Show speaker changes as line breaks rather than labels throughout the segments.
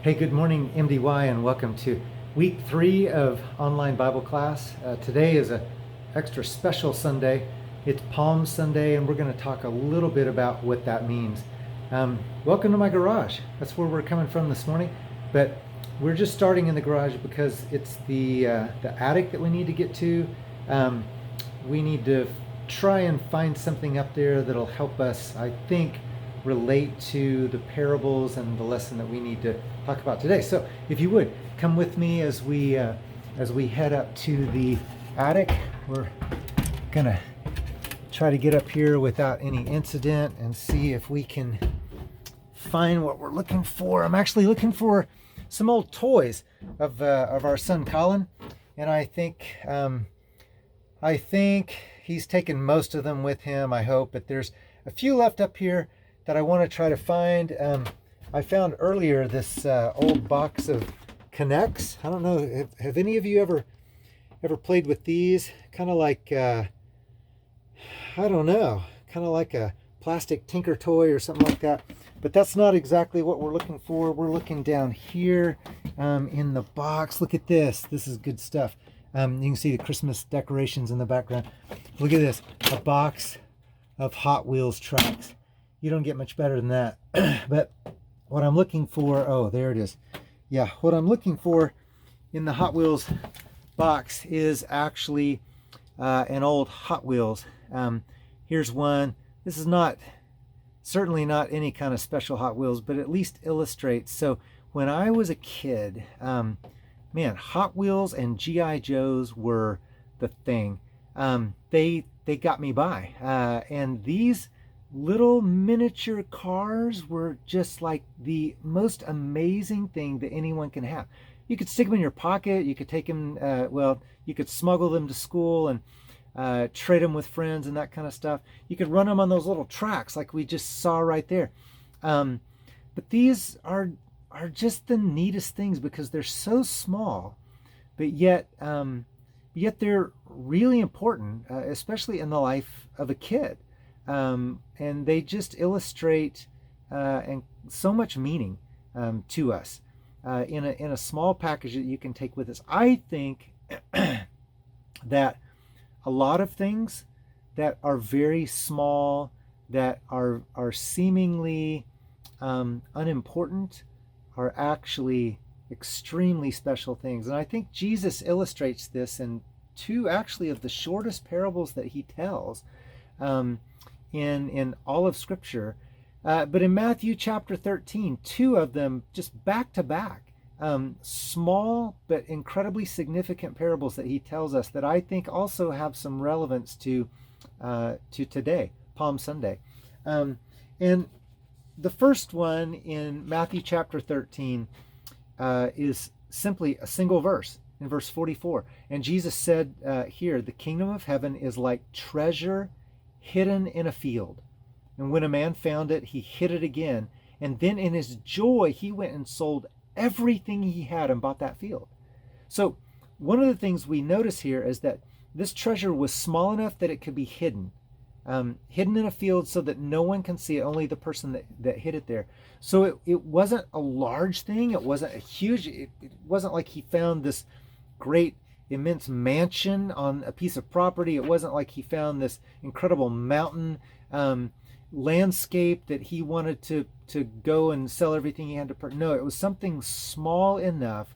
Hey, good morning, MDY, and welcome to week 3 of online Bible class. Today is an extra special Sunday. It's Palm Sunday, and we're going to talk a little bit about what that means. Welcome to my garage. That's where we're coming from this morning, but we're just starting in the garage because it's the attic that we need to get to. We need to try and find something up there that'll help us, I think, relate to the parables and the lesson that we need to talk about today. So if you would come with me as we head up to the attic. We're gonna try to get up here without any incident and see if we can find what we're looking for. I'm actually looking for some old toys of our son Colin, and I think he's taken most of them with him, I hope, but there's a few left up here that I want to try to find. I found earlier this old box of Connects. I don't know, have any of you ever played with these? Kind of like, I don't know, kind of like a plastic tinker toy or something like that. But that's not exactly what we're looking for. We're looking down here in the box. Look at this. This is good stuff. You can see the Christmas decorations in the background. Look at this, a box of Hot Wheels tracks. You don't get much better than that. But what I'm looking for, oh, there it is. Yeah, what I'm looking for in the Hot Wheels box is actually an old Hot Wheels. Here's one. This is certainly not any kind of special Hot Wheels, but at least illustrates. So when I was a kid, man, Hot Wheels and G.I. Joes were the thing. They got me by. And these little miniature cars were just like the most amazing thing that anyone can have. You could stick them in your pocket. You could take them, you could smuggle them to school and trade them with friends and that kind of stuff. You could run them on those little tracks like we just saw right there. But these are just the neatest things because they're so small, but yet they're really important, especially in the life of a kid. And they just illustrate and so much meaning to us in a small package that you can take with us. I think that a lot of things that are very small, that are seemingly unimportant, are actually extremely special things. And I think Jesus illustrates this in two actually of the shortest parables that he tells in all of Scripture. But in Matthew chapter 13, two of them just back to back, small but incredibly significant parables that he tells us that I think also have some relevance to today, Palm Sunday. And the first one in Matthew chapter 13 is simply a single verse in verse 44. And Jesus said here, the kingdom of heaven is like treasure hidden in a field. And when a man found it, he hid it again. And then in his joy, he went and sold everything he had and bought that field. So one of the things we notice here is that this treasure was small enough that it could be hidden. Hidden in a field so that no one can see it, only the person that hid it there. So it wasn't a large thing. It wasn't a huge, it wasn't like he found this great immense mansion on a piece of property. It wasn't like he found this incredible mountain landscape that he wanted to go and sell everything he had to purchase. No, it was something small enough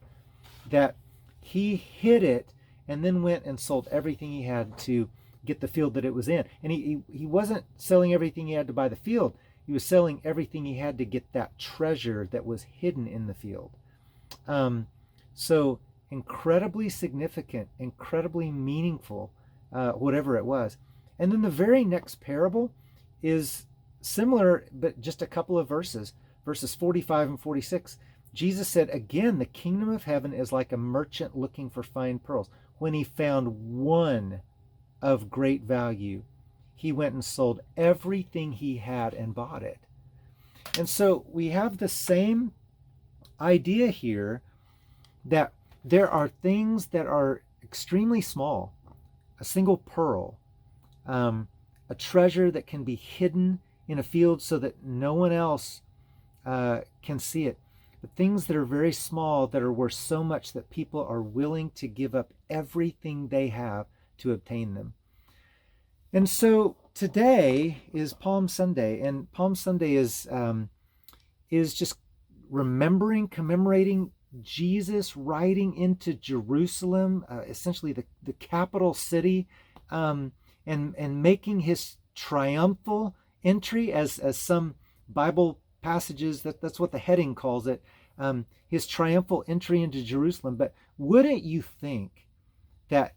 that he hid it and then went and sold everything he had to get the field that it was in. And he wasn't selling everything he had to buy the field. He was selling everything he had to get that treasure that was hidden in the field. So incredibly significant, incredibly meaningful, whatever it was. And then the very next parable is similar, but just a couple of verses 45 and 46. Jesus said, again, the kingdom of heaven is like a merchant looking for fine pearls. When he found one of great value, he went and sold everything he had and bought it. And so we have the same idea here that there are things that are extremely small, a single pearl, a treasure that can be hidden in a field so that no one else can see it. the things that are very small that are worth so much that people are willing to give up everything they have to obtain them. And so today is Palm Sunday, and Palm Sunday is just remembering, commemorating Jesus riding into Jerusalem, essentially the capital city, and making his triumphal entry, as some Bible passages, that's what the heading calls it, his triumphal entry into Jerusalem. But wouldn't you think that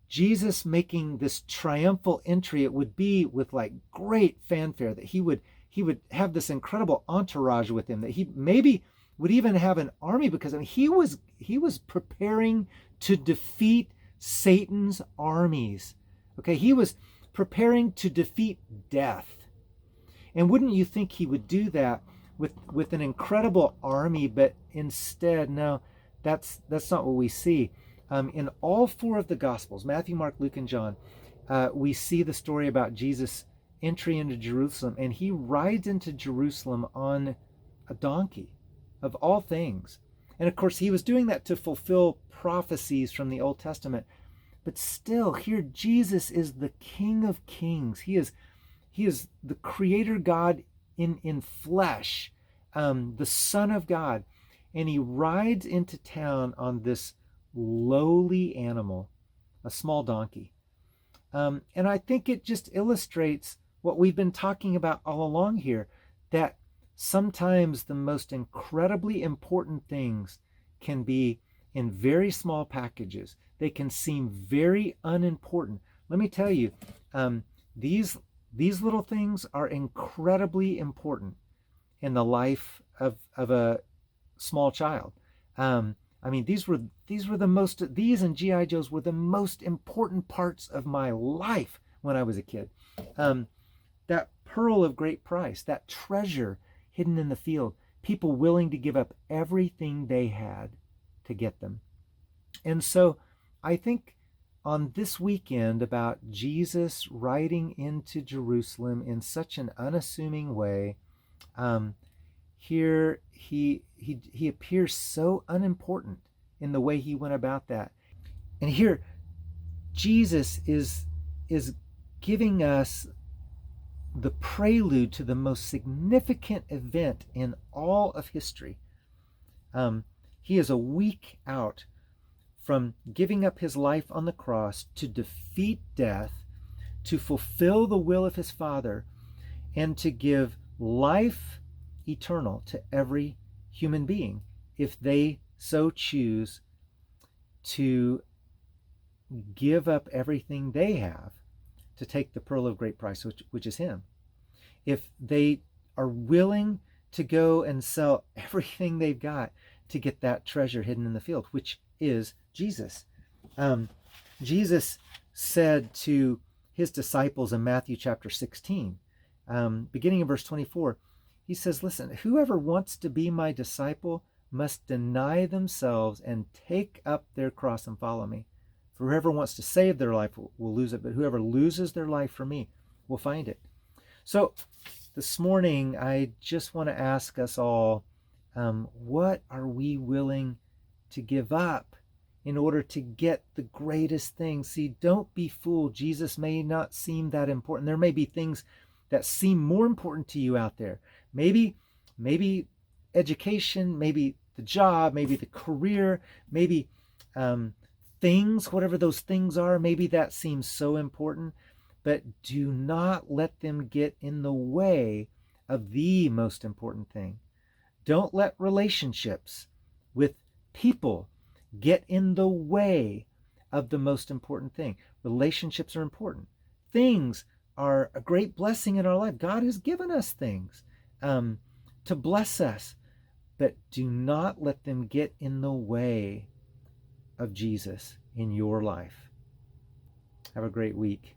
Jesus making this triumphal entry, it would be with like great fanfare, that he would have this incredible entourage with him, that he maybe would even have an army, because I mean, he was preparing to defeat Satan's armies. Okay, he was preparing to defeat death. And wouldn't you think he would do that with an incredible army? But instead, no, that's not what we see. In all four of the Gospels, Matthew, Mark, Luke, and John, we see the story about Jesus' entry into Jerusalem, and he rides into Jerusalem on a donkey, of all things. And of course, he was doing that to fulfill prophecies from the Old Testament. But still, here Jesus is the King of Kings. He is the Creator God in flesh, the Son of God, and he rides into town on this lowly animal, a small donkey. And I think it just illustrates what we've been talking about all along here, that sometimes the most incredibly important things can be in very small packages. They can seem very unimportant. Let me tell you, these little things are incredibly important in the life of a small child. I mean, these and G.I. Joes were the most important parts of my life when I was a kid. That pearl of great price, that treasure hidden in the field, people willing to give up everything they had to get them. And so I think on this weekend about Jesus riding into Jerusalem in such an unassuming way, here he appears so unimportant in the way he went about that. And here Jesus is giving us the prelude to the most significant event in all of history. He is a week out from giving up his life on the cross to defeat death, to fulfill the will of his Father, and to give life eternal to every human being if they so choose to give up everything they have to take the pearl of great price, which is him. If they are willing to go and sell everything they've got to get that treasure hidden in the field, which is Jesus. Jesus said to his disciples in Matthew chapter 16, beginning in verse 24, he says, listen, whoever wants to be my disciple must deny themselves and take up their cross and follow me. For whoever wants to save their life will lose it, but whoever loses their life for me will find it. So this morning, I just want to ask us all, what are we willing to give up in order to get the greatest thing? See, don't be fooled. Jesus may not seem that important. There may be things that seem more important to you out there. Maybe education, maybe the job, maybe the career, maybe things, whatever those things are, maybe that seems so important. But do not let them get in the way of the most important thing. Don't let relationships with people get in the way of the most important thing. Relationships are important. Things are a great blessing in our life. God has given us things to bless us, but do not let them get in the way of Jesus in your life. Have a great week.